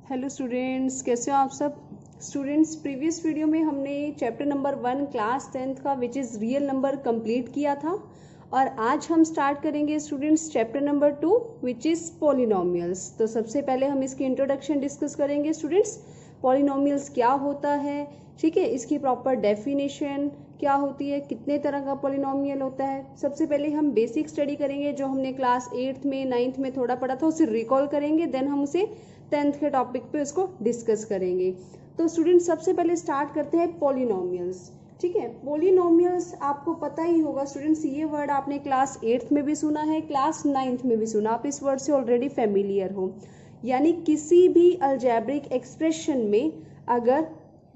Hello students, कैसे हो आप सब। स्टूडेंट्स, प्रीवियस वीडियो में हमने चैप्टर नंबर 1 क्लास 10th का which is real number complete किया था और आज हम स्टार्ट करेंगे students chapter number 2 which is polynomials. तो सबसे पहले हम इसकी इंट्रोडक्शन डिस्कस करेंगे स्टूडेंट्स। पॉलिनोमियल्स क्या होता है, ठीक है, इसकी प्रॉपर डेफिनेशन क्या होती है, कितने तरह का पॉलिनोमियल होता है। सबसे पहले हम बेसिक स्टडी करेंगे जो हमने क्लास 8th में 9th में थोड़ा पढ़ा था, उसे रिकॉल करेंगे, देन हम उसे 10th के टॉपिक पे उसको डिस्कस करेंगे। तो स्टूडेंट्स सबसे पहले स्टार्ट करते हैं पॉलिनोमियल्स। ठीक है, पॉलिनोमियल्स आपको पता ही होगा स्टूडेंट्स, ये वर्ड आपने क्लास 8th में भी सुना है, क्लास 9th में भी सुना, आप इस वर्ड से ऑलरेडी फेमिलियर हो। यानी किसी भी अलजेब्रिक एक्सप्रेशन में अगर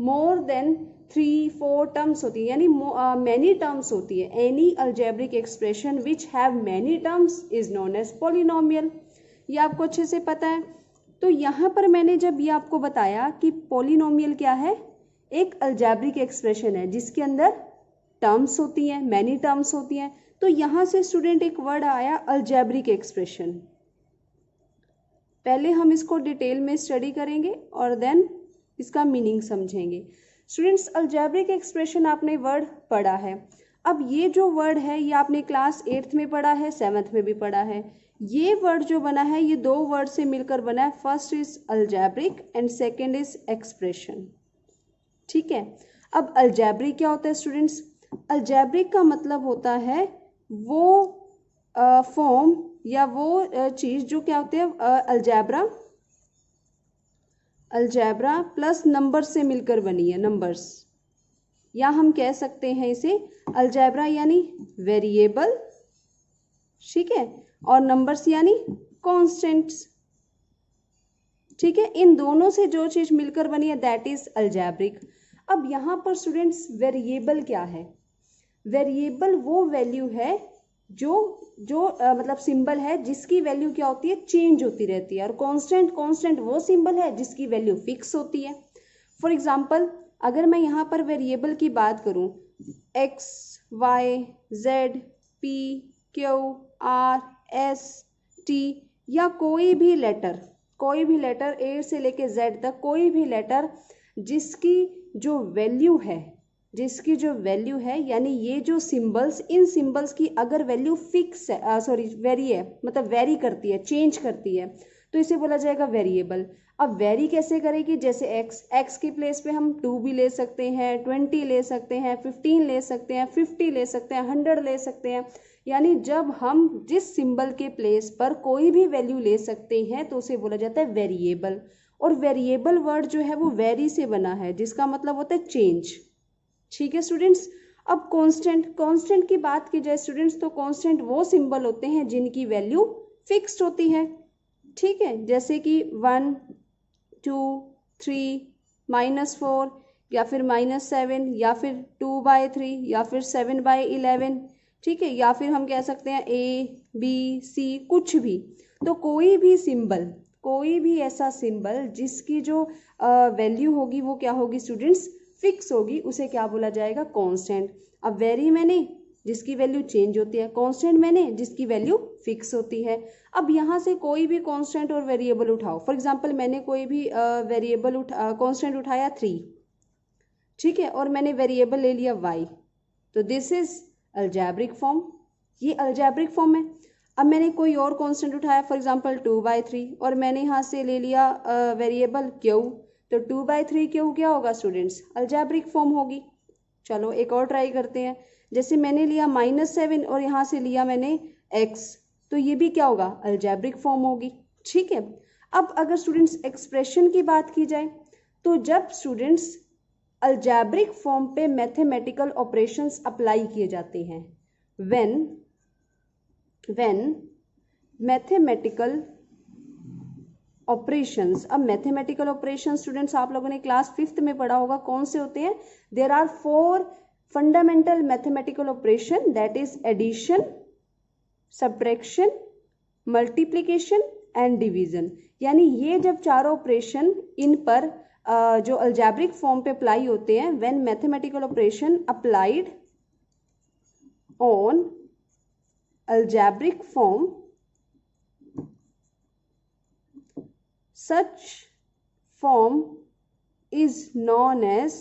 मोर देन 3-4 टर्म्स होती है, यानी मैनी टर्म्स होती है, any algebraic expression which have many terms is known as polynomial. ये आपको अच्छे से पता है। तो यहाँ पर मैंने जब ये आपको बताया कि पॉलिनोमियल क्या है, एक अलजेब्रिक एक्सप्रेशन है जिसके अंदर टर्म्स होती हैं, मैनी टर्म्स होती हैं। तो यहाँ से स्टूडेंट एक वर्ड आया अलजेब्रिक एक्सप्रेशन। पहले हम इसको डिटेल में स्टडी करेंगे और देन इसका मीनिंग समझेंगे। स्टूडेंट्स, अलजेब्रिक एक्सप्रेशन आपने वर्ड पढ़ा है। अब ये जो वर्ड है ये आपने क्लास 8th में पढ़ा है, 7th में भी पढ़ा है। ये वर्ड जो बना है ये दो वर्ड से मिलकर बना है, first is algebraic and second is expression. ठीक है, अब अलजेब्रिक क्या होता है स्टूडेंट्स? अलजेब्रिक का मतलब होता है वो फॉर्म या वो चीज जो क्या होती है, अलजेब्रा प्लस नंबर से मिलकर बनी है, नंबर्स, या हम कह सकते हैं इसे अलजेब्रा यानी वेरिएबल, ठीक है, और नंबर्स यानी कॉन्स्टेंट्स। ठीक है, इन दोनों से जो चीज मिलकर बनी है दैट इज अलजेब्रिक। अब यहाँ पर स्टूडेंट्स वेरिएबल क्या है? वेरिएबल वो वैल्यू है जो मतलब सिंबल है जिसकी वैल्यू क्या होती है, चेंज होती रहती है। और कांस्टेंट वो सिंबल है जिसकी वैल्यू फिक्स होती है। फॉर एग्जांपल, अगर मैं यहाँ पर वेरिएबल की बात करूँ, x, y, z, p, q, r, s, t, या कोई भी लेटर a से लेके z तक कोई भी लेटर जिसकी जो वैल्यू है यानी ये जो सिंबल्स, इन सिंबल्स की अगर वैल्यू फिक्स है, वेरी है, मतलब वेरी करती है, चेंज करती है, तो इसे बोला जाएगा वेरिएबल। अब वेरी कैसे करेगी? जैसे x की प्लेस पे हम 2 भी ले सकते हैं, 20 ले सकते हैं, 15 ले सकते हैं, 50 ले सकते हैं, 100 ले सकते हैं। यानी जब हम जिस सिंबल के प्लेस पर कोई भी वैल्यू ले सकते हैं तो उसे बोला जाता है वेरिएबल। और वेरिएबल वर्ड जो है वो वेरी से बना है जिसका मतलब होता है चेंज। ठीक है स्टूडेंट्स। अब कांस्टेंट की बात की जाए स्टूडेंट्स, तो कांस्टेंट वो सिंबल होते हैं जिनकी वैल्यू फिक्स्ड होती है। ठीक है, जैसे कि 1, 2, 3, -4, या फिर -7, या फिर 2/3, या फिर 7/11। ठीक है, या फिर हम कह सकते हैं A, B, C, कुछ भी। तो कोई भी ऐसा सिंबल जिसकी जो वैल्यू होगी वो क्या होगी स्टूडेंट्स, फिक्स होगी, उसे क्या बोला जाएगा, कांस्टेंट। अब वेरी मैंने जिसकी वैल्यू चेंज होती है, कांस्टेंट मैंने जिसकी वैल्यू फिक्स होती है। अब यहाँ से कोई भी कांस्टेंट और वेरिएबल उठाओ। फॉर एग्जांपल, मैंने कोई भी कांस्टेंट उठाया 3, ठीक है, और मैंने वेरिएबल ले लिया y, तो दिस इज अलजेब्रिक फॉर्म, ये अलजेब्रिक फॉर्म है। अब मैंने कोई और कांस्टेंट उठाया, फॉर एग्जांपल 2/3, और मैंने यहाँ से ले लिया वेरिएबल q, तो 2/3 क्यू क्या होगा स्टूडेंट्स, अलजेब्रिक फॉर्म होगी। चलो एक और ट्राई करते हैं। जैसे मैंने लिया -7 और यहाँ से लिया मैंने x, तो ये भी क्या होगा, अलजेब्रिक फॉर्म होगी। ठीक है, अब अगर स्टूडेंट्स एक्सप्रेशन की बात की जाए, तो जब स्टूडेंट्स अलजेब्रिक फॉर्म पे मैथमेटिकल ऑपरेशंस अप्लाई किए जाते हैं, व्हेन मैथमेटिकल ऑपरेशंस। अब मैथमेटिकल ऑपरेशंस स्टूडेंट्स आप लोगों ने क्लास 5th में पढ़ा होगा, कौन से होते हैं? There are 4 fundamental mathematical operation, that is addition, subtraction, multiplication and division. यानी ये जब चारों ऑपरेशन इन पर जो अलजेब्रिक फॉर्म पे अप्लाई होते हैं, when mathematical operation applied on algebraic form, such form is known as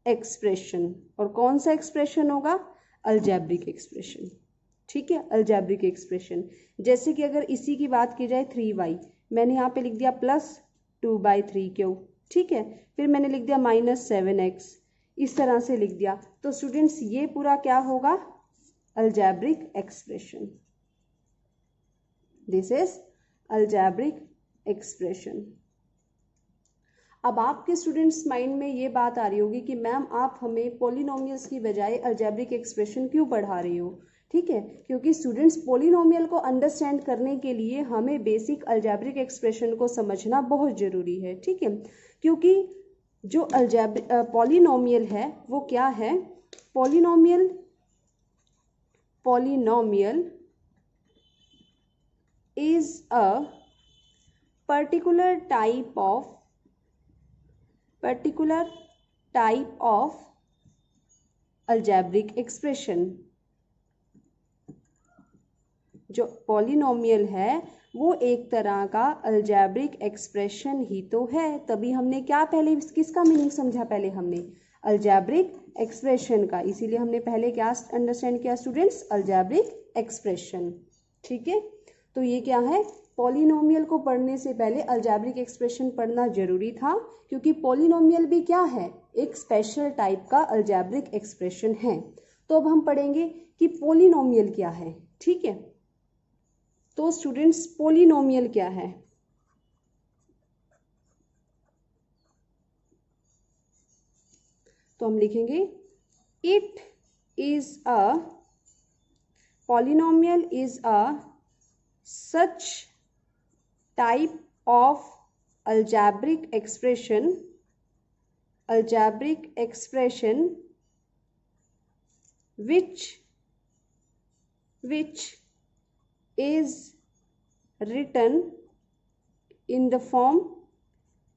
expression. और कौन सा एक्सप्रेशन होगा? Algebraic expression. ठीक है, अलजेब्रिक एक्सप्रेशन। जैसे कि अगर इसी की बात की जाए 3y, मैंने यहाँ पे लिख दिया प्लस 2/3 ठीक है, फिर मैंने लिख दिया -7x, इस तरह से लिख दिया। तो स्टूडेंट्स ये पूरा क्या होगा? Algebraic expression. This is algebraic expression. अब आपके स्टूडेंट्स माइंड में ये बात आ रही होगी कि मैम आप हमें पॉलिनोमियल्स की बजाय अलजेब्रिक एक्सप्रेशन क्यों पढ़ा रही हो? ठीक है, क्योंकि स्टूडेंट्स पॉलिनोमियल को अंडरस्टैंड करने के लिए हमें बेसिक अलजेब्रिक एक्सप्रेशन को समझना बहुत ज़रूरी है। ठीक है, क्योंकि जो पॉलिनोमियल है वो क्या है? Polynomial is a particular type of algebraic expression। जो पॉलिनोमियल है वो एक तरह का अलजेब्रिक एक्सप्रेशन ही तो है। तभी हमने क्या पहले किसका मीनिंग समझा? पहले हमने अलजेब्रिक एक्सप्रेशन का, इसीलिए हमने पहले क्या अंडरस्टैंड किया स्टूडेंट्स? Algebraic expression. ठीक है, तो ये क्या है? पॉलिनोमियल को पढ़ने से पहले अलजेब्रिक एक्सप्रेशन पढ़ना जरूरी था, क्योंकि पॉलिनोमियल भी क्या है? एक स्पेशल टाइप का अलजेब्रिक एक्सप्रेशन है। तो अब हम पढ़ेंगे कि पॉलिनोमियल क्या है। ठीक है, तो स्टूडेंट्स पॉलिनोमियल क्या है? तो हम लिखेंगे it is a polynomial is a such type of algebraic expression which is written in the form।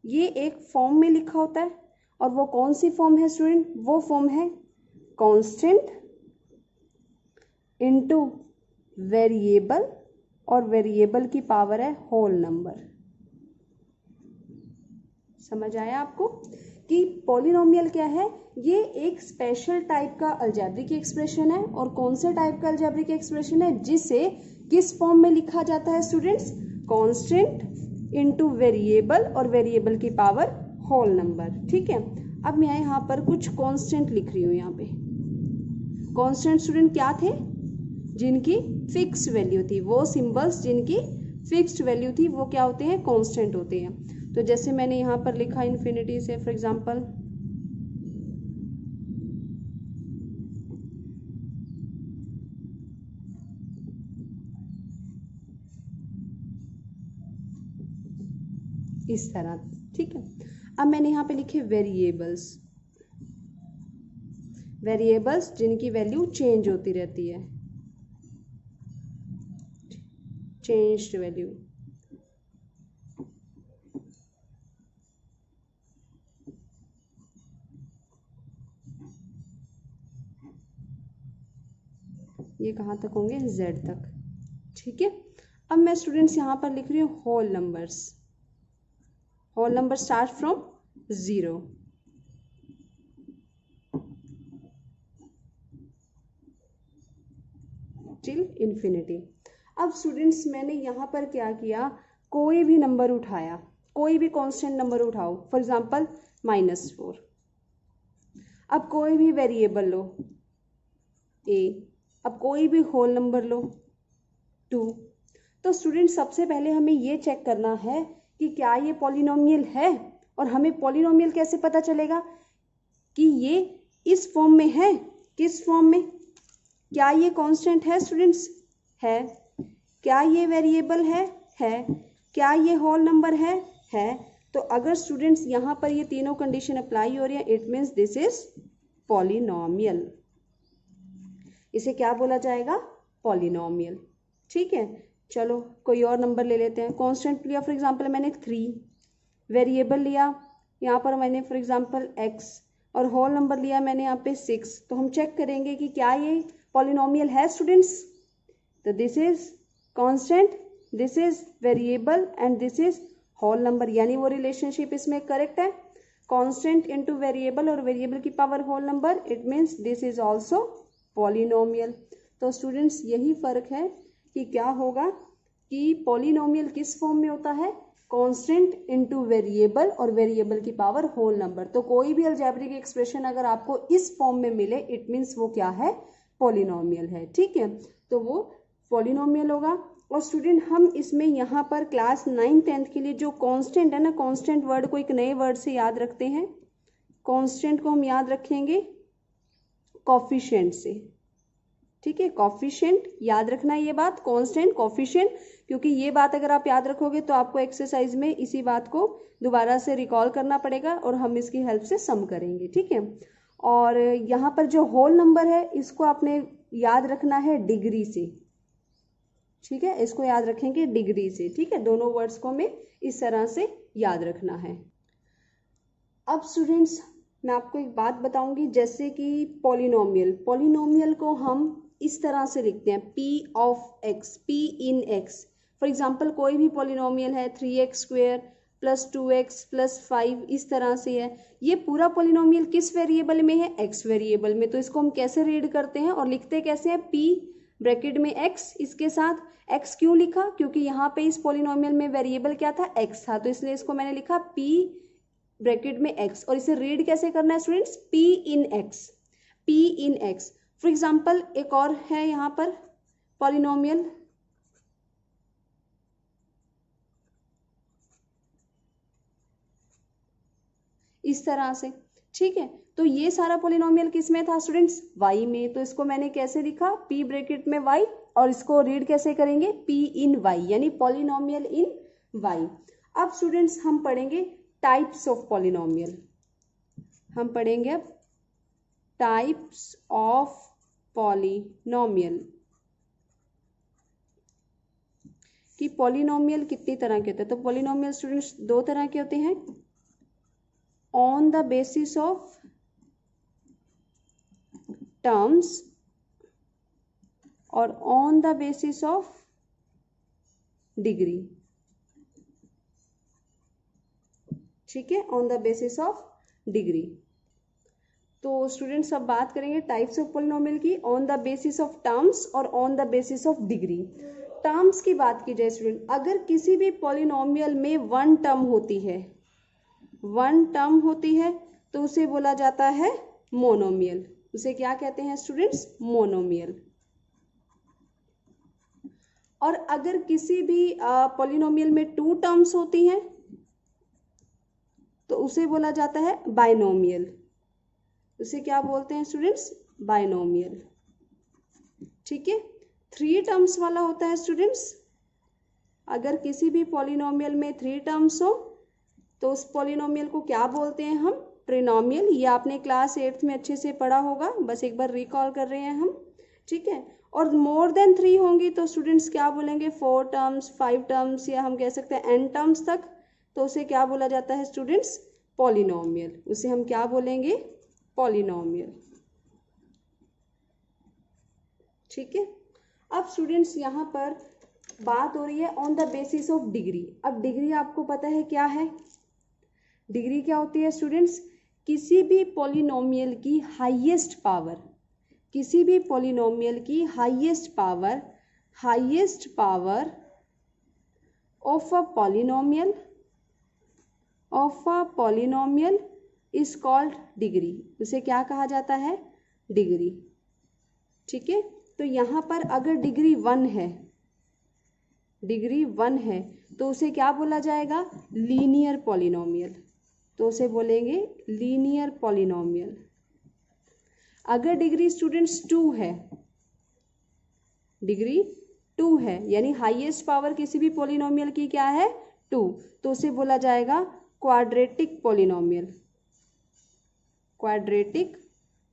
ये एक फॉर्म में लिखा होता है, और वो कौन सी फॉर्म है स्टूडेंट? वो फॉर्म है कांस्टेंट इनटू वेरिएबल, और वेरिएबल की पावर है होल नंबर। समझ आया आपको कि पॉलिनोमियल क्या है? ये एक स्पेशल टाइप का अलजेब्रिक एक्सप्रेशन है। और कौन से टाइप का अलजेब्रिक एक्सप्रेशन है? जिसे किस फॉर्म में लिखा जाता है स्टूडेंट्स? कांस्टेंट इनटू वेरिएबल, और वेरिएबल की पावर होल नंबर। ठीक है, अब मैं यहाँ पर कुछ कांस्टेंट लिख रही हूँ। यहाँ पे कांस्टेंट स्टूडेंट क्या थे? जिनकी फिक्स वैल्यू थी। वो सिंबल्स जिनकी फिक्स्ड वैल्यू थी वो क्या होते हैं? कांस्टेंट होते हैं। तो जैसे मैंने यहाँ पर लिखा इन्फिनिटी से, फॉर एग्जांपल इस तरह। ठीक है, अब मैंने यहाँ पे लिखे वेरिएबल्स जिनकी वैल्यू चेंज होती रहती है, चेंज्ड वैल्यू। ये कहाँ तक होंगे? z तक। ठीक है, अब मैं स्टूडेंट्स यहाँ पर लिख रही हूँ whole numbers. Whole number start from 0 till infinity. अब स्टूडेंट्स मैंने यहाँ पर क्या किया? कोई भी नंबर उठाया, कोई भी कांस्टेंट नंबर उठाओ, फॉर एग्जांपल -4। अब कोई भी वेरिएबल लो a, अब कोई भी होल नंबर लो 2। तो स्टूडेंट सबसे पहले हमें ये चेक करना है कि क्या ये पॉलिनोमियल है। और हमें पॉलिनोमियल कैसे पता चलेगा कि ये इस फॉर्म में है? किस फॉर्म में? क्या ये कांस्टेंट है स्टूडेंट्स? है। क्या ये वेरिएबल है? क्या ये होल नंबर है? तो अगर स्टूडेंट्स यहाँ पर ये तीनों कंडीशन अप्लाई हो रही है, it means this is polynomial. इसे क्या बोला जाएगा? पॉलिनोमियल। ठीक है, चलो कोई और नंबर ले लेते हैं। कांस्टेंट लिया फॉर एग्जांपल मैंने 3, वेरिएबल लिया यहाँ पर मैंने फॉर एग्जांपल x, और होल नंबर लिया मैंने यहाँ पे 6। तो हम चेक करेंगे कि क्या ये पॉलिनोमियल है स्टूडेंट्स। तो this is constant, this is variable and this is whole number, यानी वो रिलेशनशिप इसमें करेक्ट है। कांस्टेंट इनटू वेरिएबल और वेरिएबल की power whole number, it means this is also polynomial. तो स्टूडेंट्स यही फर्क है कि क्या होगा कि पॉलिनोमियल किस फॉर्म में होता है, कांस्टेंट इनटू वेरिएबल और वेरिएबल की पावर होल नंबर। तो कोई भी अलजेब्रिक एक्सप्रेशन अगर आपको इस फॉर्म में मिले, इट मीन्स वो क्या है, पॉलिनोमियल है। ठीक है, तो वो पॉलिनोमियल होगा। और स्टूडेंट हम इसमें यहाँ पर क्लास 9-10 के लिए जो कांस्टेंट है ना, कांस्टेंट वर्ड को एक नए वर्ड से याद रखते हैं। कांस्टेंट को हम याद रखेंगे कोफिशिएंट से। ठीक है, कोफिशिएंट याद रखना है ये बात, कांस्टेंट कोफिशिएंट, क्योंकि ये बात अगर आप याद रखोगे तो आपको एक्सरसाइज में इसी बात को दोबारा से रिकॉल करना पड़ेगा और हम इसकी हेल्प से सम करेंगे। ठीक है, और यहाँ पर जो होल नंबर है इसको आपने याद रखना है डिग्री से। ठीक है, इसको याद रखेंगे डिग्री से। ठीक है, दोनों वर्ड्स को हमें इस तरह से याद रखना है। अब स्टूडेंट्स मैं आपको एक बात बताऊंगी, जैसे कि पॉलिनोमियल को हम इस तरह से लिखते हैं p of x, p in x। For example कोई भी पॉलिनोमियल है 3x² + 2x + 5, इस तरह से है। ये पूरा पॉलिनोमियल किस वेरिएबल में है, x वेरिएबल में। तो इसको हम कैसे रीड करते हैं और लिखते कैसे हैं, p ब्रैकेट में x, इसके साथ x क्यों लिखा, क्योंकि यहाँ पे इस पॉलिनोमियल में वेरिएबल क्या था, x था, तो इसलिए इसको मैंने लिखा p ब्रैकेट में x। और इसे रीड कैसे करना है students, p in x, p in x। For example एक और है यहाँ पर पॉलिनोमियल, इस तरह से। ठीक है, तो ये सारा पॉलिनोमियल किस में था स्टूडेंट्स, y में। तो इसको मैंने कैसे लिखा, p ब्रैकेट में y, और इसको रीड कैसे करेंगे, p इन y, यानी पॉलिनोमियल इन y। अब स्टूडेंट्स हम पढ़ेंगे टाइप्स ऑफ पॉलिनोमियल। हम पढ़ेंगे अब टाइप्स ऑफ पॉलिनोमियल, कि पॉलिनोमियल कितनी तरह के होते हैं। तो पॉलिनोमियल स्टूडेंट्स दो तरह के होते हैं, on the basis of terms और on the basis of degree. ठीक है, on the basis of degree. तो स्टूडेंट्स अब बात करेंगे टाइप्स ऑफ पॉलिनोमियल की, on the basis of terms और on the basis of degree. Terms की बात की जाए स्टूडेंट, अगर किसी भी पॉलिनोमियल में वन टर्म होती है, वन टर्म होती है, तो उसे बोला जाता है मोनोमियल। उसे क्या कहते हैं स्टूडेंट्स, मोनोमियल। और अगर किसी भी पॉलिनोमियल में टू टर्म्स होती हैं तो उसे बोला जाता है बाइनोमियल। उसे क्या बोलते हैं स्टूडेंट्स, बाइनोमियल। ठीक है, थ्री टर्म्स वाला होता है स्टूडेंट्स, अगर किसी भी पॉलिनोमियल में थ्री टर्म्स हो तो उस पॉलिनोमियल को क्या बोलते हैं हम, ट्रिनोमियल। ये आपने क्लास 8th में अच्छे से पढ़ा होगा, बस एक बार रिकॉल कर रहे हैं हम। ठीक है, और मोर देन 3 होंगी तो स्टूडेंट्स क्या बोलेंगे, 4 टर्म्स, 5 टर्म्स, या हम कह सकते हैं n टर्म्स तक, तो उसे क्या बोला जाता है स्टूडेंट्स, पॉलिनोमियल। उसे हम क्या बोलेंगे, पॉलिनोमियल। ठीक है, अब स्टूडेंट्स यहाँ पर बात हो रही है on the basis of degree. अब डिग्री आपको पता है क्या है, डिग्री क्या होती है स्टूडेंट्स, किसी भी पॉलिनोमियल की हाईएस्ट पावर, किसी भी पॉलिनोमियल की highest power of a polynomial is called degree. उसे क्या कहा जाता है, डिग्री। ठीक है, तो यहाँ पर अगर डिग्री 1 है, डिग्री 1 है तो उसे क्या बोला जाएगा, लीनियर पॉलिनोमियल। तो उसे बोलेंगे लीनियर पॉलिनोमियल। अगर डिग्री स्टूडेंट्स 2 है, डिग्री 2 है, यानी हाईएस्ट पावर किसी भी पॉलिनोमियल की क्या है, 2, तो उसे बोला जाएगा क्वाड्रेटिक पॉलिनोमियल। Quadratic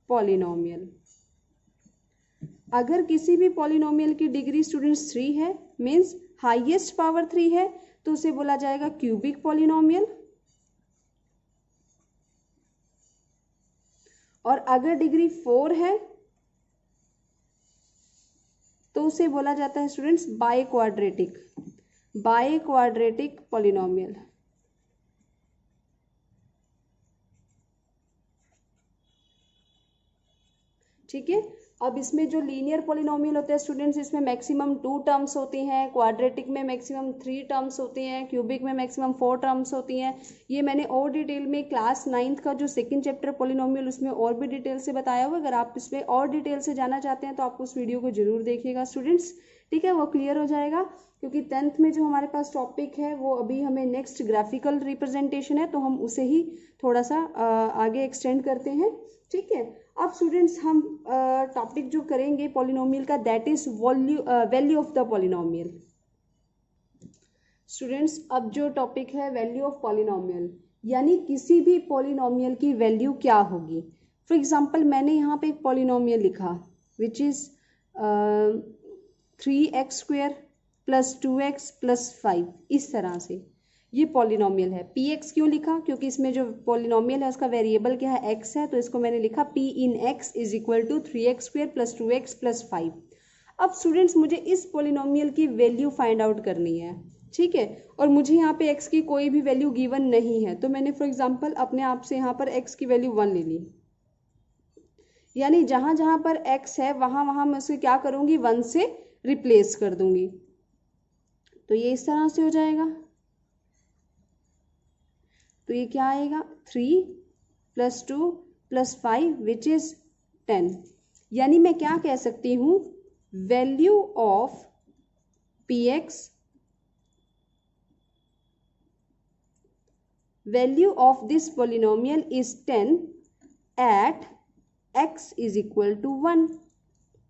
polynomial. अगर किसी भी पॉलिनोमियल की डिग्री स्टूडेंट्स 3 है, मीन्स हाईएस्ट पावर 3 है, तो उसे बोला जाएगा क्यूबिक पॉलिनोमियल। और अगर डिग्री 4 है तो उसे बोला जाता है स्टूडेंट्स बाय क्वाड्रेटिक पॉलिनोमियल। ठीक है। अब इसमें जो लीनियर पॉलिनोमियल होते हैं स्टूडेंट्स, इसमें मैक्सिमम 2 टर्म्स होती हैं, क्वाड्रेटिक में मैक्सिमम 3 टर्म्स होती हैं, क्यूबिक में मैक्सिमम 4 टर्म्स होती हैं। ये मैंने और डिटेल में क्लास 9th का जो सेकंड चैप्टर पॉलिनोमियल उसमें और भी डिटेल से बताया हुआ। अगर आप इसमें और डिटेल से जाना चाहते हैं तो आप उस वीडियो को जरूर देखिएगा स्टूडेंट्स, ठीक है, वो क्लियर हो जाएगा। क्योंकि 10th में जो हमारे पास टॉपिक है वो अभी हमें नेक्स्ट ग्राफिकल रिप्रेजेंटेशन है, तो हम उसे ही थोड़ा सा आगे एक्सटेंड करते हैं, ठीक है। अब स्टूडेंट्स हम टॉपिक जो करेंगे पॉलिनोमियल का, that is value of the polynomial. Students अब जो टॉपिक है वैल्यू ऑफ पॉलिनोमियल, यानी किसी भी पॉलिनोमियल की वैल्यू क्या होगी। फॉर एग्जांपल मैंने यहाँ पे एक पॉलिनोमियल लिखा विच इज 3x² + 2x + 5, इस तरह से ये पॉलिनोमियल है। px क्यों लिखा, क्योंकि इसमें जो पॉलिनोमियल है उसका वेरिएबल क्या है, x है, तो इसको मैंने लिखा p in x = 3x² + 2x + 5। अब स्टूडेंट्स मुझे इस पॉलिनोमियल की वैल्यू फाइंड आउट करनी है, ठीक है, और मुझे यहाँ पे x की कोई भी वैल्यू गिवन नहीं है, तो मैंने फॉर एग्जांपल अपने आप से यहाँ पर x की वैल्यू 1 ले ली। यानी जहाँ जहाँ पर x है वहाँ वहाँ मैं उसे क्या करूँगी, 1 से रिप्लेस कर दूंगी। तो ये इस तरह से हो जाएगा। तो ये क्या आएगा, 3 + 2 + 5 विच इज 10। यानी मैं क्या कह सकती हूँ, value of px, value of this polynomial is 10 at x = 1।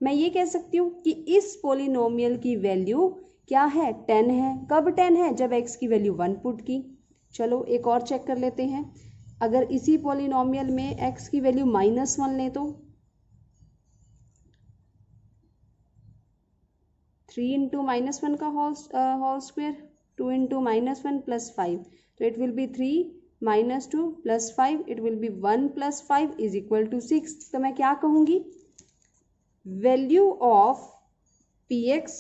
मैं ये कह सकती हूँ कि इस पॉलिनोमियल की वैल्यू क्या है, 10 है। कब 10 है, जब x की वैल्यू 1 पुट की। चलो एक और चेक कर लेते हैं। अगर इसी पॉलिनोमियल में x की वैल्यू -1 लें तो 3 × -1 का होल स्क्वायर, 2 × -1 + 5, तो it will B 3 - 2 + 5, it will be 1 + 5 = 6। तो मैं क्या कहूँगी, वैल्यू ऑफ px,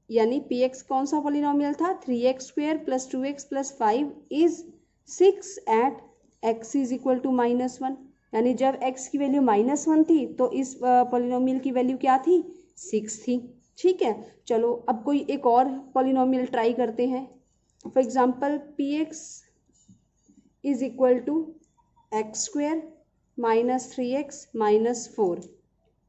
यानी px कौन सा पॉलिनोमियल था, 3x² + 2x + 5 is 6 at x = -1। यानी जब x की वैल्यू -1 थी तो इस पॉलिनोमियल की वैल्यू क्या थी, 6 थी, ठीक है। चलो अब कोई एक और पॉलिनोमियल ट्राई करते हैं। For example px = x² - 3x - 4,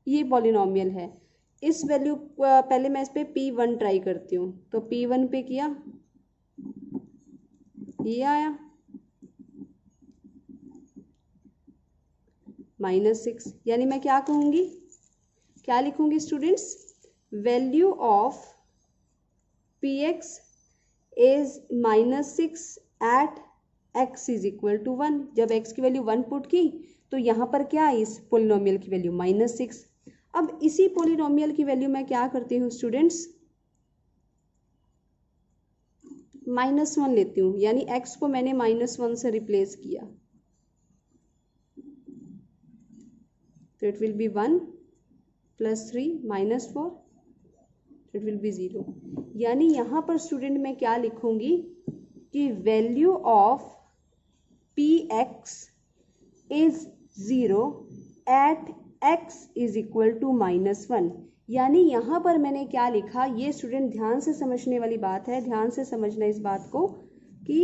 ये पॉलिनोमियल है। इस वैल्यू पहले मैं इस पे P1 ट्राई करती हूँ, तो P1 पे किया, ये आया -6। यानी मैं क्या कहूँगी, क्या लिखूँगी students, value of px is -6 at x = 1। जब x की वैल्यू 1 पुट की तो यहाँ पर क्या है, इस पॉलिनोमियल की वैल्यू -6। अब इसी पॉलिनोमियल की वैल्यू मैं क्या करती हूँ स्टूडेंट्स, -1 लेती हूँ, यानी x को मैंने -1 से रिप्लेस किया, तो it will be 1 + 3 - 4, it will be 0। यानी यहाँ पर स्टूडेंट मैं क्या लिखूंगी कि value of px is 0 at x = -1। यानी यहाँ पर मैंने क्या लिखा, ये स्टूडेंट ध्यान से समझने वाली बात है, ध्यान से समझना इस बात को कि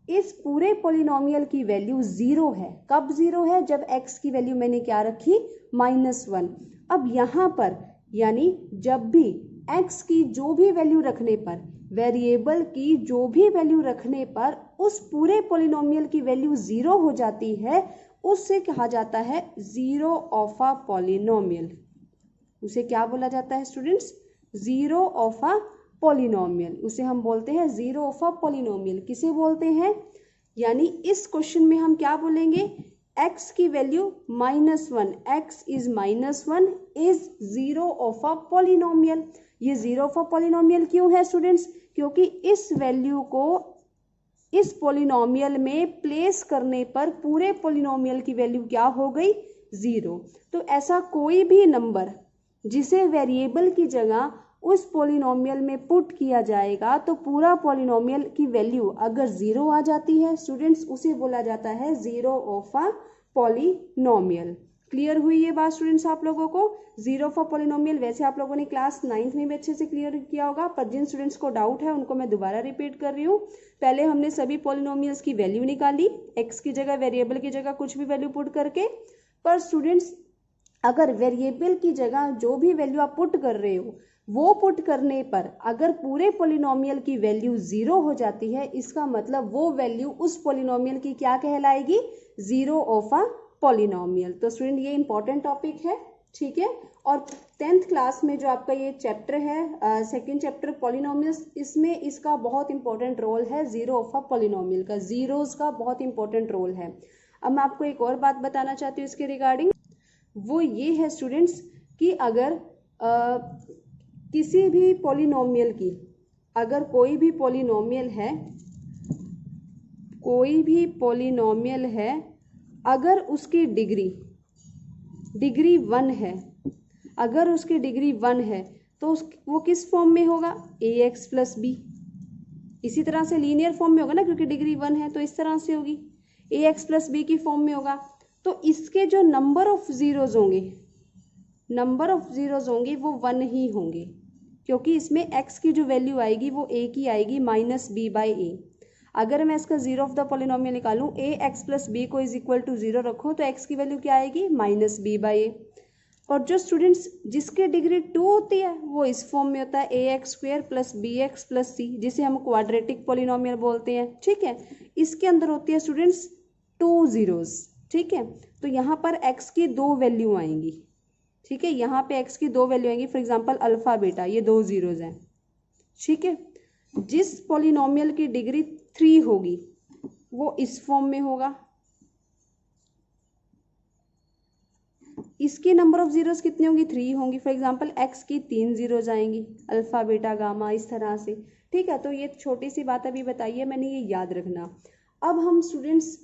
इस पूरे पॉलिनोमियल की वैल्यू 0 है। कब 0 है, जब x की वैल्यू मैंने क्या रखी, -1। अब यहाँ पर यानी जब भी x की जो भी वैल्यू रखने पर, वेरिएबल की जो भी वैल्यू रखने पर उस पूरे पॉलिनोमियल की वैल्यू 0 हो जाती है, उससे कहा जाता है जीरो ऑफ अ पॉलिनोमियल। उसे क्या बोला जाता है students, zero of a polynomial. उसे हम बोलते हैं जीरो ऑफ अ पॉलिनोमियल। किसे बोलते हैं, यानी इस क्वेश्चन में हम क्या बोलेंगे, x की value -1, x is -1 is zero of a polynomial. ये जीरो ऑफ अ पॉलिनोमियल क्यों है स्टूडेंट्स, क्योंकि इस वैल्यू को इस पॉलिनोमियल में प्लेस करने पर पूरे पॉलिनोमियल की वैल्यू क्या हो गई, 0। तो ऐसा कोई भी नंबर जिसे वेरिएबल की जगह उस पॉलिनोमियल में पुट किया जाएगा तो पूरा पॉलिनोमियल की वैल्यू अगर 0 आ जाती है स्टूडेंट्स, उसे बोला जाता है zero of a polynomial. Clear हुई ये बात स्टूडेंट्स आप लोगों को? जीरो ऑफ अ पॉलिनोमियल वैसे आप लोगों ने क्लास 9th में भी अच्छे से क्लियर किया होगा, पर जिन स्टूडेंट्स को डाउट है उनको मैं दोबारा रिपीट कर रही हूँ। पहले हमने सभी पॉलिनोमियल्स की वैल्यू निकाली, एक्स की जगह वेरिएबल की जगह कुछ भी वैल्यू पुट करके। पर स्टूडेंट्स अगर वेरिएबल की जगह जो भी वैल्यू आप पुट कर रहे हो वो पुट करने पर अगर पूरे पॉलिनोमियल की वैल्यू 0 हो जाती है, इसका मतलब वो वैल्यू उस पॉलिनोमियल की क्या कहलाएगी? Zero of a polynomial. तो स्टूडेंट ये इंपॉर्टेंट टॉपिक है, ठीक है। और 10th क्लास में जो आपका ये चैप्टर है, सेकंड चैप्टर पॉलिनोमियल्स, इसमें इसका बहुत इंपॉर्टेंट रोल है, जीरो ऑफ अ पॉलिनोमियल का, जीरोस का बहुत इंपॉर्टेंट रोल है। अब मैं आपको एक और बात बताना चाहती हूँ इसके रिगार्डिंग, वो ये है स्टूडेंट्स कि अगर किसी भी पॉलिनोमियल की, अगर कोई भी पॉलिनोमियल है, अगर उसकी डिग्री 1 है, अगर उसकी डिग्री 1 है तो वो किस फॉर्म में होगा? ax plus b. इसी तरह से लीनियर फॉर्म में होगा ना, क्योंकि डिग्री 1 है तो इस तरह से होगी, ax प्लस बी की फॉर्म में होगा। तो इसके जो नंबर ऑफ जीरोज होंगे वो 1 ही होंगे, क्योंकि इसमें x की जो वैल्यू आएगी वो a की आएगी माइनस बी बाई ए। अगर मैं इसका जीरो ऑफ द पॉलिनोमियल निकालूं, ए एक्स प्लस बी को इज इक्वल टू 0 रखूं तो x की वैल्यू क्या आएगी? माइनस बी बाई ए। और जो स्टूडेंट्स जिसकी डिग्री 2 होती है वो इस फॉर्म में होता है, a x square plus b x plus c, जिसे हम क्वाड्रेटिक पॉलिनोमियल बोलते हैं, ठीक है। इसके अंदर होती है स्टूडेंट्स 2 जीरोज, ठीक है। तो यहाँ पर x की 2 वैल्यू आएंगी, ठीक है, यहाँ पे x की 2 वैल्यू आएंगी, फॉर एग्जांपल अल्फा बीटा, ये 2 जीरोज हैं, ठीक है। जिस पॉलिनोमियल की डिग्री 3 होगी वो इस फॉर्म में होगा, इसकी नंबर ऑफ जीरोस कितनी होंगी? 3 होंगी, फॉर एग्जांपल x की 3 जीरोज आएंगी, अल्फा बीटा गामा इस तरह से, ठीक है। तो ये छोटी सी बात अभी बताई है मैंने, ये याद रखना। अब हम स्टूडेंट्स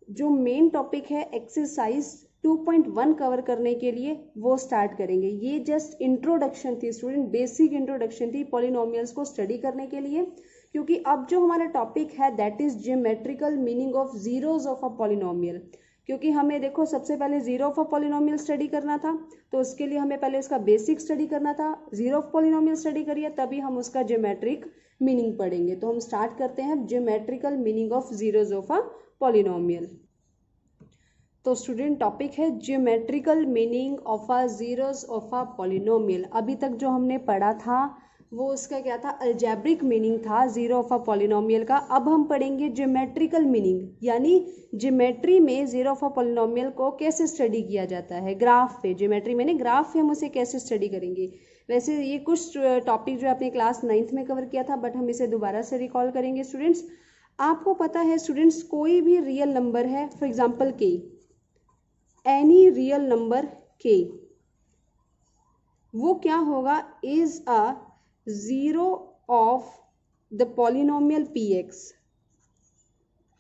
जो मेन टॉपिक है एक्सरसाइज 2.1 कवर करने के लिए वो स्टार्ट करेंगे। ये जस्ट इंट्रोडक्शन थी स्टूडेंट, बेसिक इंट्रोडक्शन थी पॉलिनोमियल्स को स्टडी करने के लिए, क्योंकि अब जो हमारा टॉपिक है that is geometrical meaning of zeros of a polynomial. क्योंकि हमें देखो सबसे पहले zero of a polynomial study करना था, तो उसके लिए हमें पहले उसका बेसिक स्टडी करना था। जीरो ऑफ पॉलिनोमियल स्टडी करिए तभी हम उसका ज्योमेट्रिक मीनिंग पढ़ेंगे। तो हम स्टार्ट करते हैं geometrical meaning of zeros of a polynomial. तो स्टूडेंट टॉपिक है geometrical meaning of a zeros of a polynomial. अभी तक जो हमने पढ़ा था वो उसका क्या था? अलजेब्रिक मीनिंग था जीरो ऑफ अ पॉलिनोमियल का। अब हम पढ़ेंगे ज्योमेट्रिकल मीनिंग, यानी ज्योमेट्री में जीरो ऑफ अ पॉलिनोमियल को कैसे स्टडी किया जाता है, ग्राफ पे। ज्योमेट्री में ग्राफ पे हम उसे कैसे स्टडी करेंगे। वैसे ये कुछ टॉपिक जो आपने क्लास 9th में कवर किया था, बट हम इसे दोबारा से रिकॉल करेंगे स्टूडेंट्स। आपको पता है स्टूडेंट्स, कोई भी रियल नंबर है, फॉर एग्जाम्पल के, एनी रियल नंबर के, वो क्या होगा? Is a zero of the polynomial P x.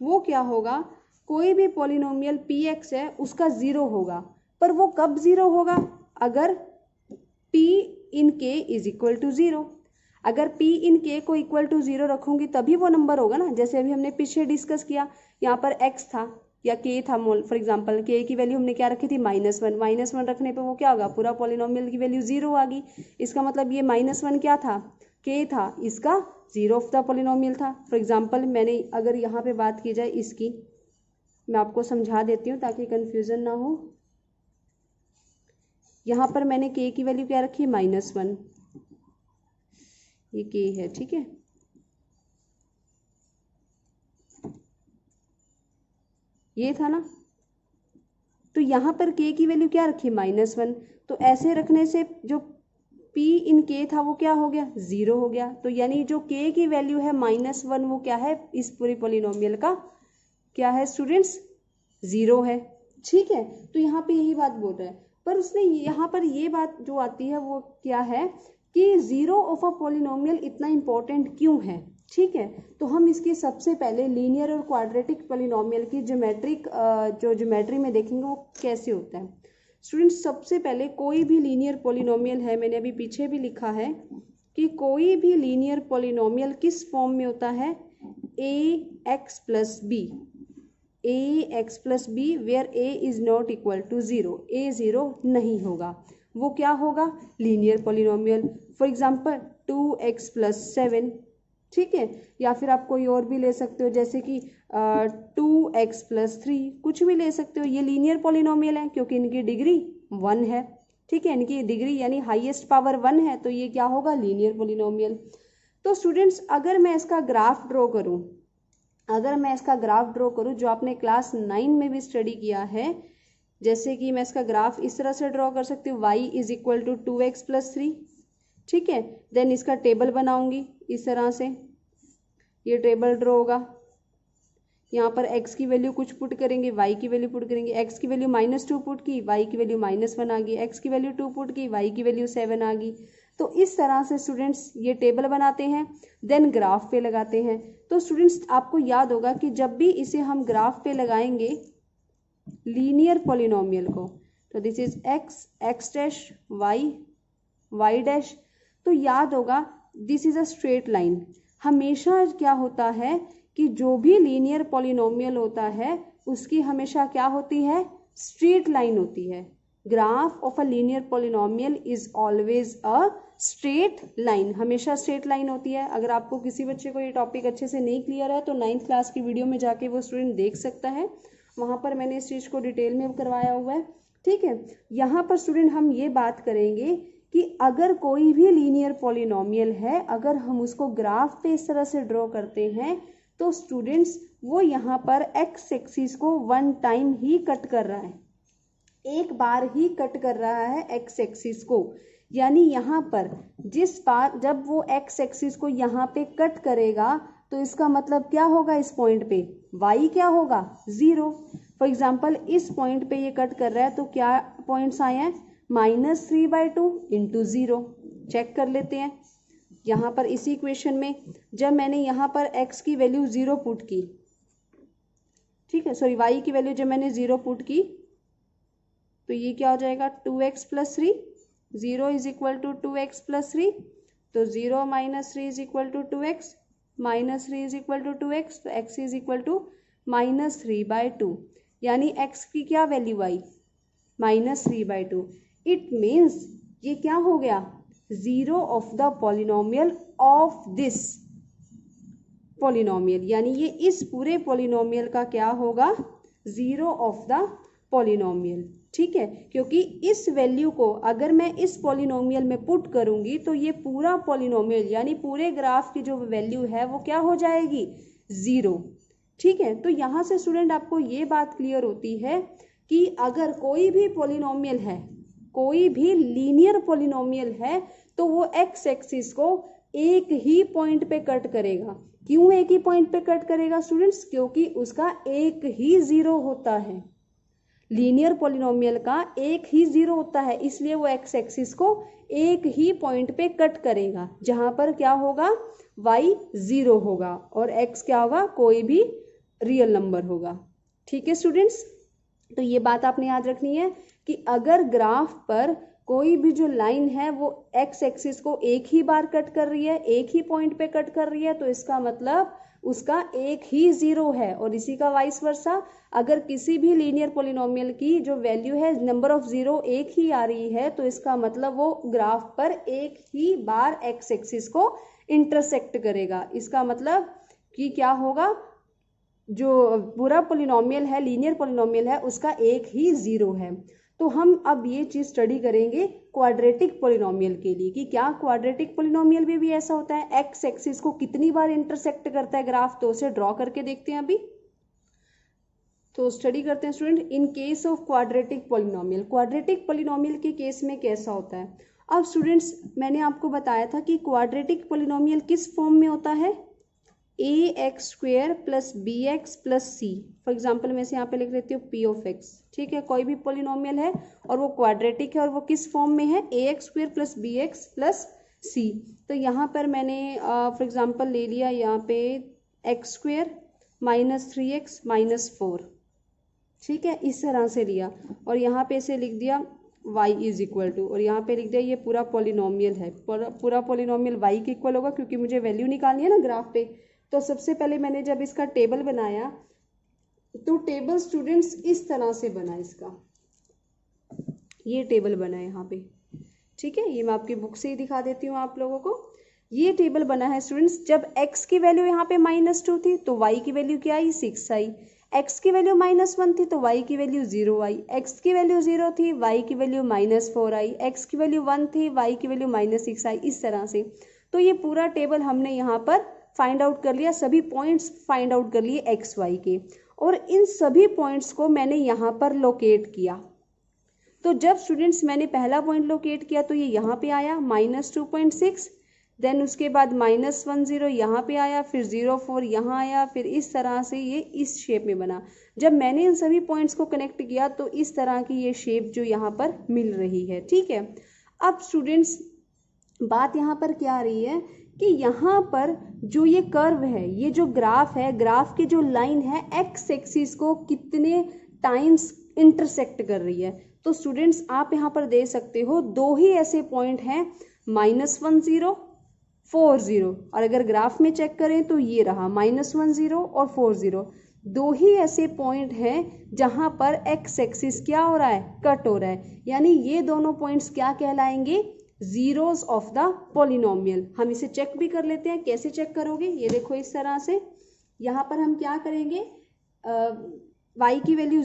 वो क्या होगा? कोई भी पॉलिनोमियल पी एक्स है उसका जीरो होगा। पर वो कब जीरो होगा? अगर p in k is equal to 0। अगर p इन k को इक्वल टू 0 रखूंगी तभी वो नंबर होगा ना। जैसे अभी हमने पीछे डिस्कस किया, यहाँ पर x था या k था, फॉर एग्जांपल k की वैल्यू हमने क्या रखी थी? -1। -1 रखने पे वो क्या होगा? पूरा पॉलिनोमियल की वैल्यू 0 आ गई। इसका मतलब ये -1 क्या था? k था, इसका जीरो ऑफ द पॉलिनोमियल था। फॉर एग्जांपल मैंने अगर यहाँ पे बात की जाए इसकी, मैं आपको समझा देती हूँ ताकि कंफ्यूजन ना हो। यहाँ पर मैंने k की वैल्यू क्या रखी? -1, ये k है, ठीक है। ये था ना, तो यहाँ पर k की वैल्यू क्या रखी? -1। तो ऐसे रखने से जो p इन k था वो क्या हो गया? 0 हो गया। तो यानी जो k की वैल्यू है -1, वो क्या है? इस पूरी पॉलिनोमियल का क्या है स्टूडेंट्स? 0 है, ठीक है। तो यहाँ पे यही बात बोल रहा है। पर उसने यहाँ पर ये बात जो आती है वो क्या है कि जीरो ऑफ अ पॉलिनोमियल इतना इंपॉर्टेंट क्यों है, ठीक है। तो हम इसकी सबसे पहले लीनियर और क्वाड्रेटिक पॉलिनोमियल की ज्योमेट्रिक जो ज्योमेट्री में देखेंगे वो कैसे होता है। स्टूडेंट्स सबसे पहले कोई भी लीनियर पॉलिनोमियल है, मैंने अभी पीछे भी लिखा है कि कोई भी लीनियर पॉलिनोमियल किस फॉर्म में होता है? ax plus b. A x plus b where a is not equal to zero, a zero नहीं होगा, वो क्या होगा, linear polynomial. For example 2x plus 7, ठीक है, या फिर आप कोई और भी ले सकते हो जैसे कि 2x प्लस 3, कुछ भी ले सकते हो। ये लीनियर पॉलिनोमियल है क्योंकि इनकी डिग्री 1 है, ठीक है, इनकी डिग्री यानी हाईएस्ट पावर 1 है, तो ये क्या होगा, लीनियर पॉलिनोमियल। तो स्टूडेंट्स अगर मैं इसका ग्राफ ड्रॉ करूं, जो आपने क्लास 9 में भी स्टडी किया है, जैसे कि मैं इसका ग्राफ इस तरह से ड्रॉ कर सकती हूँ, y is equal to 2x plus 3, ठीक है। देन इसका टेबल बनाऊंगी इस तरह से, ये टेबल ड्रॉ होगा। यहाँ पर x की वैल्यू कुछ पुट करेंगे, y की वैल्यू पुट करेंगे। x की वैल्यू -2 पुट की, y की वैल्यू -1 आ गई। x की वैल्यू 2 पुट की, y की वैल्यू 7 आ गई। तो इस तरह से स्टूडेंट्स ये टेबल बनाते हैं, देन ग्राफ पे लगाते हैं। तो स्टूडेंट्स आपको याद होगा कि जब भी इसे हम ग्राफ पे लगाएंगे लीनियर पॉलिनोमियल को, तो this is x dash y dash, तो याद होगा this is a straight line. हमेशा क्या होता है कि जो भी लीनियर पॉलिनोमियल होता है उसकी हमेशा क्या होती है, स्ट्रेट लाइन होती है। Graph of a linear polynomial is always a straight line, हमेशा स्ट्रेट लाइन होती है। अगर आपको किसी बच्चे को ये टॉपिक अच्छे से नहीं क्लियर है तो 9th क्लास की वीडियो में जाके वो स्टूडेंट देख सकता है, वहाँ पर मैंने इस चीज़ को डिटेल में करवाया हुआ है, ठीक है। यहाँ पर स्टूडेंट हम ये बात करेंगे कि अगर कोई भी लीनियर पॉलिनोमियल है, अगर हम उसको ग्राफ पे इस तरह से ड्रॉ करते हैं तो स्टूडेंट्स वो यहाँ पर एक्स एक्सिस को 1 टाइम ही कट कर रहा है, एक बार ही कट कर रहा है एक्स एक्सिस को। यानी यहाँ पर जिस बार जब वो एक्स एक्सिस को यहाँ पे कट करेगा तो इसका मतलब क्या होगा, इस पॉइंट पे y क्या होगा, 0। फॉर एग्जाम्पल इस पॉइंट पे ये कट कर रहा है तो क्या पॉइंट्स आए हैं, -3/2 इंटू 0। चेक कर लेते हैं यहाँ पर इसी इक्वेशन में, जब मैंने यहाँ पर x की वैल्यू 0 पुट की, ठीक है, सॉरी y की वैल्यू जब मैंने 0 पुट की तो ये क्या हो जाएगा, 2x plus 3, 0 is equal to 2x plus 3, तो 0 minus 3 is equal to 2x, minus 3 is equal to 2x, तो x इज इक्वल टू -3/2, यानी x की क्या वैल्यू आई, -3/2। इट मीन्स ये क्या हो गया, zero of the polynomial of this polynomial, यानी ये इस पूरे पॉलिनोमियल का क्या होगा, जीरो ऑफ द पॉलिनोमियल, ठीक है। क्योंकि इस वैल्यू को अगर मैं इस पॉलिनोमियल में पुट करूंगी तो ये पूरा पॉलिनोमियल यानी पूरे ग्राफ की जो वैल्यू है वो क्या हो जाएगी, 0, ठीक है। तो यहाँ से स्टूडेंट आपको ये बात क्लियर होती है कि अगर कोई भी पॉलिनोमियल है, कोई भी लीनियर पॉलिनोमियल है, तो वो एक्स एक्सिस को एक ही पॉइंट पे कट करेगा। क्यों एक ही पॉइंट पे कट करेगा स्टूडेंट्स, क्योंकि उसका एक ही 0 होता है, लीनियर पॉलिनोमियल का एक ही 0 होता है, इसलिए वो एक्स एक्सिस को एक ही पॉइंट पे कट करेगा, जहां पर क्या होगा, y 0 होगा और x क्या होगा, कोई भी रियल नंबर होगा, ठीक है स्टूडेंट्स। तो ये बात आपने याद रखनी है कि अगर ग्राफ पर कोई भी जो लाइन है वो एक्स एक्सिस को एक ही बार कट कर रही है, एक ही पॉइंट पे कट कर रही है, तो इसका मतलब उसका एक ही 0 है। और इसी का वाइस वर्सा, अगर किसी भी लीनियर पॉलिनोमियल की जो वैल्यू है नंबर ऑफ 0 एक ही आ रही है, तो इसका मतलब वो ग्राफ पर एक ही बार एक्स एक्सिस को इंटरसेक्ट करेगा। इसका मतलब कि क्या होगा, जो पूरा पॉलिनोमियल है, लीनियर पॉलिनोमियल है, उसका एक ही 0 है। तो हम अब ये चीज स्टडी करेंगे क्वाड्रेटिक पॉलिनोमियल के लिए कि क्या क्वाड्रेटिक पॉलिनोमियल में भी ऐसा होता है, एक्स एक्सिस को कितनी बार इंटरसेक्ट करता है ग्राफ, तो उसे ड्रॉ करके देखते हैं अभी। तो स्टडी करते हैं student in case of quadratic polynomial. Quadratic polynomial के केस में कैसा होता है, अब स्टूडेंट्स मैंने आपको बताया था कि क्वाड्रेटिक पॉलिनोमियल किस फॉर्म में होता है, ax² plus bx plus c। For example मैं इसे यहाँ पे लिख लेती हूँ p ऑफ x, ठीक है। कोई भी पॉलिनोमियल है और वो क्वाड्रेटिक है और वो किस फॉर्म में है, ax² plus bx plus c। तो यहाँ पर मैंने फॉर एग्जाम्पल ले लिया यहाँ पे x² माइनस 3x माइनस 4, ठीक है, इस तरह से लिया और यहाँ पे इसे लिख दिया y इज इक्वल टू, और यहाँ पे लिख दिया ये पूरा पॉलिनोमियल है, पूरा पॉलिनोमियल y के इक्वल होगा क्योंकि मुझे वैल्यू निकालनी है ना ग्राफ पे। तो सबसे पहले मैंने जब इसका टेबल बनाया तो टेबल स्टूडेंट्स इस तरह से बना इसका, ये टेबल बना है यहाँ पे, ठीक है। ये मैं आपकी बुक से ही दिखा देती हूँ आप लोगों को। ये टेबल बना है स्टूडेंट्स, जब x की वैल्यू यहाँ पे -2 थी तो y की वैल्यू क्या आई, 6 आई। x की वैल्यू -1 थी तो y की वैल्यू 0 आई। x की वैल्यू 0 थी, y की वैल्यू -4 आई। x की वैल्यू 1 थी, y की वैल्यू -6 आई। इस तरह से तो ये पूरा टेबल हमने यहाँ पर फाइंड आउट कर लिया, सभी पॉइंट्स फाइंड आउट कर लिए एक्स वाई के, और इन सभी पॉइंट्स को मैंने यहाँ पर लोकेट किया। तो जब स्टूडेंट्स मैंने पहला पॉइंट लोकेट किया तो ये यहाँ पे आया -2.6, देन उसके बाद -10 यहाँ पे आया, फिर 0.4 यहाँ आया, फिर इस तरह से ये इस शेप में बना। जब मैंने इन सभी पॉइंट्स को कनेक्ट किया तो इस तरह की ये शेप जो यहाँ पर मिल रही है, ठीक है। अब स्टूडेंट्स बात यहाँ पर क्या आ रही है कि यहाँ पर जो ये कर्व है, ये जो ग्राफ है, ग्राफ की जो लाइन है एक्स एक्सिस को कितने टाइम्स इंटरसेक्ट कर रही है। तो स्टूडेंट्स आप यहाँ पर दे सकते हो, दो ही ऐसे पॉइंट हैं, -10 40, और अगर ग्राफ में चेक करें तो ये रहा -10 और 40, दो ही ऐसे पॉइंट हैं जहां पर एक्स एक्सिस क्या हो रहा है, कट हो रहा है। यानी ये दोनों पॉइंट्स क्या कहलाएंगे, जीरोस ऑफ द पॉलिनोमियल। हम इसे चेक भी कर लेते हैं, कैसे चेक करोगे, ये देखो इस तरह से। यहाँ पर हम क्या करेंगे, y की वैल्यू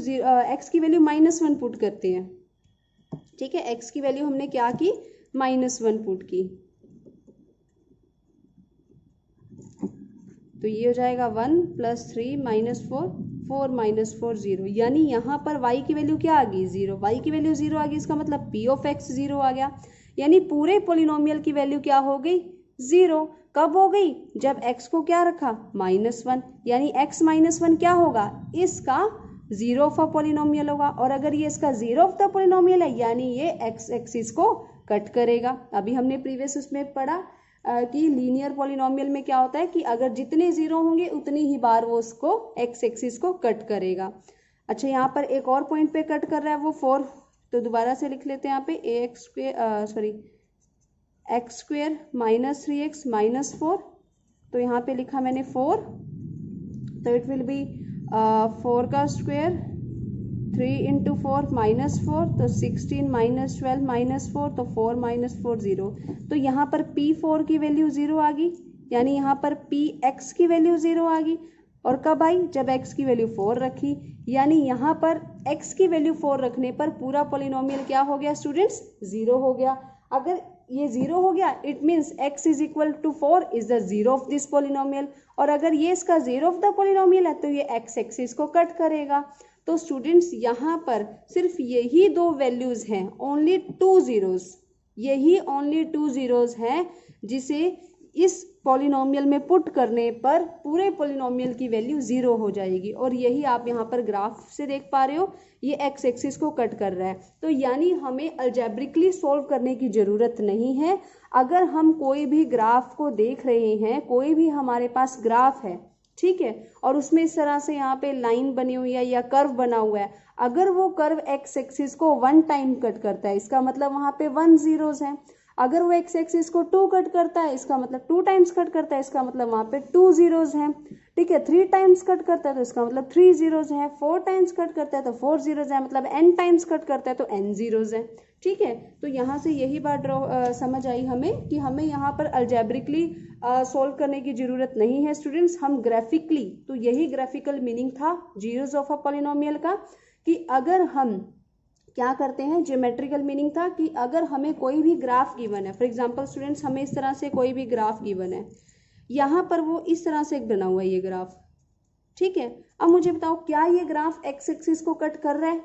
x की वैल्यू -1 पुट करते हैं, ठीक है। x की वैल्यू हमने क्या की, -1 पुट की, तो ये हो जाएगा 1 + 3 -4 4 -4 0। यानी यहाँ पर y की वैल्यू क्या आ गई, 0। y की वैल्यू 0 आ गई, इसका मतलब p ऑफ x 0 आ गया। यानी पूरे पोलिनोमियल की वैल्यू क्या हो गई, 0। कब हो गई, जब x को क्या रखा, -1। यानी x -1 क्या होगा, इसका 0 ऑफ अ पोलिनोमियल होगा। और अगर ये इसका 0 ऑफ द पोलिनोमियल है यानी ये x एक्सिस को कट करेगा। अभी हमने प्रीवियस उसमें पढ़ा कि लीनियर पॉलिनोमियल में क्या होता है कि अगर जितने जीरो होंगे उतनी ही बार वो उसको एक्स एक्सिस को कट करेगा। अच्छा, यहाँ पर एक और पॉइंट पे कट कर रहा है वो 4, तो दोबारा से लिख लेते हैं यहाँ पे x² -3x -4, तो यहाँ पे लिखा मैंने 4, तो इट विल बी 4 का स्क्वायर 3 × 4 -4, तो 16 -12 -4, तो 4 -4 0। तो यहाँ पर P4 की वैल्यू 0 आ गई, यानी यहाँ पर Px की वैल्यू 0 आ गई। और कब आई, जब x की वैल्यू 4 रखी। यानी यहाँ पर x की वैल्यू 4 रखने पर पूरा पॉलिनोमियल क्या हो गया स्टूडेंट्स, 0 हो गया। अगर ये 0 हो गया it means x = 4 is the 0 of this polynomial. और अगर ये इसका 0 ऑफ द पॉलिनोमियल है तो ये x एक्सिस को कट करेगा। तो स्टूडेंट्स यहाँ पर सिर्फ यही दो वैल्यूज हैं, ओनली 2 जीरोस, यही ओनली 2 जीरोस हैं जिसे इस पॉलिनोमियल में पुट करने पर पूरे पॉलिनोमियल की वैल्यू 0 हो जाएगी। और यही आप यहाँ पर ग्राफ से देख पा रहे हो, ये एक्स एक्सिस को कट कर रहा है। तो यानी हमें अलजेब्रिकली सॉल्व करने की ज़रूरत नहीं है। अगर हम कोई भी ग्राफ को देख रहे हैं, कोई भी हमारे पास ग्राफ है, ठीक है, और उसमें इस तरह से यहाँ पे लाइन बनी हुई है या कर्व बना हुआ है, अगर वो कर्व एक्स एक्सिस को 1 टाइम कट करता है इसका मतलब वहाँ पे 1 जीरोस हैं। अगर वो एक्स एक्सिस को 2 कट करता है इसका मतलब 2 टाइम्स कट करता है, इसका मतलब वहाँ पे 2 जीरोस हैं, ठीक है। 3 टाइम्स कट करता है तो इसका मतलब 3 जीरोस हैं। 4 टाइम्स कट करता है तो 4 जीरोस हैं, मतलब n टाइम्स कट करता है तो n जीरोस हैं, ठीक है। तो यहाँ से यही बात समझ आई हमें कि हमें यहाँ पर अलजेब्रिकली सॉल्व करने की जरूरत नहीं है स्टूडेंट्स, हम ग्राफिकली, तो यही ग्राफिकल मीनिंग था जीरोस ऑफ अ पॉलिनोमियल का, कि अगर हम क्या करते हैं, ज्योमेट्रिकल मीनिंग था कि अगर हमें कोई भी ग्राफ गिवन है, फॉर एग्जांपल स्टूडेंट्स हमें इस तरह से कोई भी ग्राफ गिवन है, यहाँ पर वो इस तरह से बना हुआ है ये ग्राफ, ठीक है। अब मुझे बताओ क्या ये ग्राफ एक्स एक्सिस को कट कर रहा है,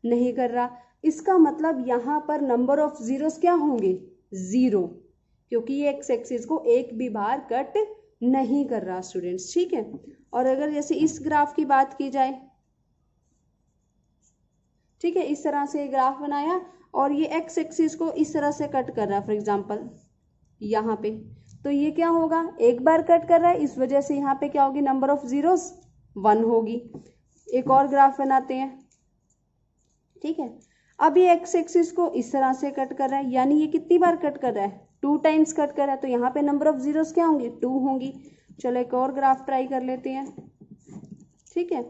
नहीं कर रहा। इसका मतलब यहाँ पर नंबर ऑफ जीरोस क्या होंगे, 0, क्योंकि ये एक्स एक्सिस को एक भी बार कट नहीं कर रहा स्टूडेंट्स, ठीक है। और अगर जैसे इस ग्राफ की बात की जाए, ठीक है, इस तरह से ग्राफ बनाया और ये एक्स एक्सिस को इस तरह से कट कर रहा है फॉर एग्जांपल यहाँ पे, तो ये क्या होगा, एक बार कट कर रहा है, इस वजह से यहाँ पे क्या होगी, नंबर ऑफ जीरोस 1 होगी। एक और ग्राफ बनाते हैं, ठीक है। अब ये एक्स एक्सिस को इस तरह से कट कर रहा है, यानी ये कितनी बार कट कर रहा है, 2 टाइम्स कट कर रहा है, तो यहाँ पे नंबर ऑफ जीरोस क्या होंगे, 2 होंगी। चलो एक और ग्राफ ट्राई कर लेते हैं, ठीक है।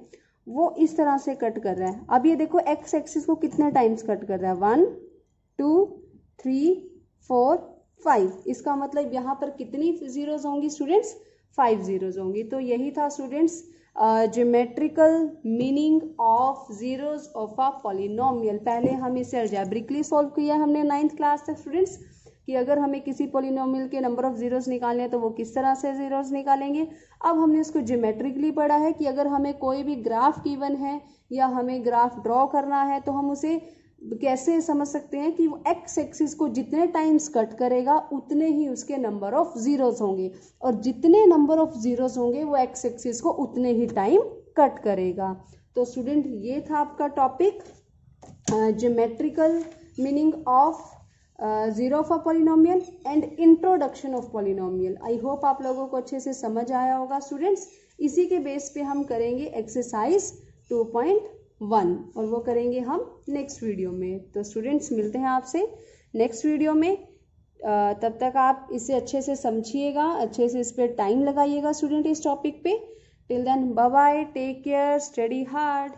वो इस तरह से कट कर रहा है। अब ये देखो एक्स एक्सिस को कितने टाइम्स कट कर रहा है, 1 2 3 4 5। इसका मतलब यहाँ पर कितनी जीरोज होंगी स्टूडेंट्स, 5 जीरोज होंगी। तो यही था students geometrical meaning of zeros of a polynomial. पहले हम इसे अलजेब्रिकली सॉल्व किया हमने 9th क्लास तक स्टूडेंट्स, कि अगर हमें किसी पॉलिनोमियल के नंबर ऑफ जीरोस निकालने हैं तो वो किस तरह से जीरोस निकालेंगे। अब हमने इसको ज्योमेट्रिकली पढ़ा है कि अगर हमें कोई भी ग्राफ गिवन है या हमें ग्राफ ड्रॉ करना है तो हम उसे कैसे समझ सकते हैं कि वो एक्स एक्सिस को जितने टाइम्स कट करेगा उतने ही उसके नंबर ऑफ जीरोस होंगे, और जितने नंबर ऑफ जीरोस होंगे वो एक्स एक्सिस को उतने ही टाइम कट करेगा। तो स्टूडेंट ये था आपका topic geometrical meaning of zero of a polynomial and introduction of polynomial. I hope आप लोगों को अच्छे से समझ आया होगा स्टूडेंट्स। इसी के बेस पे हम करेंगे एक्सरसाइज 2.1 और वो करेंगे हम नेक्स्ट वीडियो में। तो स्टूडेंट्स मिलते हैं आपसे नेक्स्ट वीडियो में। तब तक आप इसे अच्छे से समझिएगा, अच्छे से इस पर टाइम लगाइएगा स्टूडेंट इस टॉपिक पे। Till then bye bye, take care, study hard.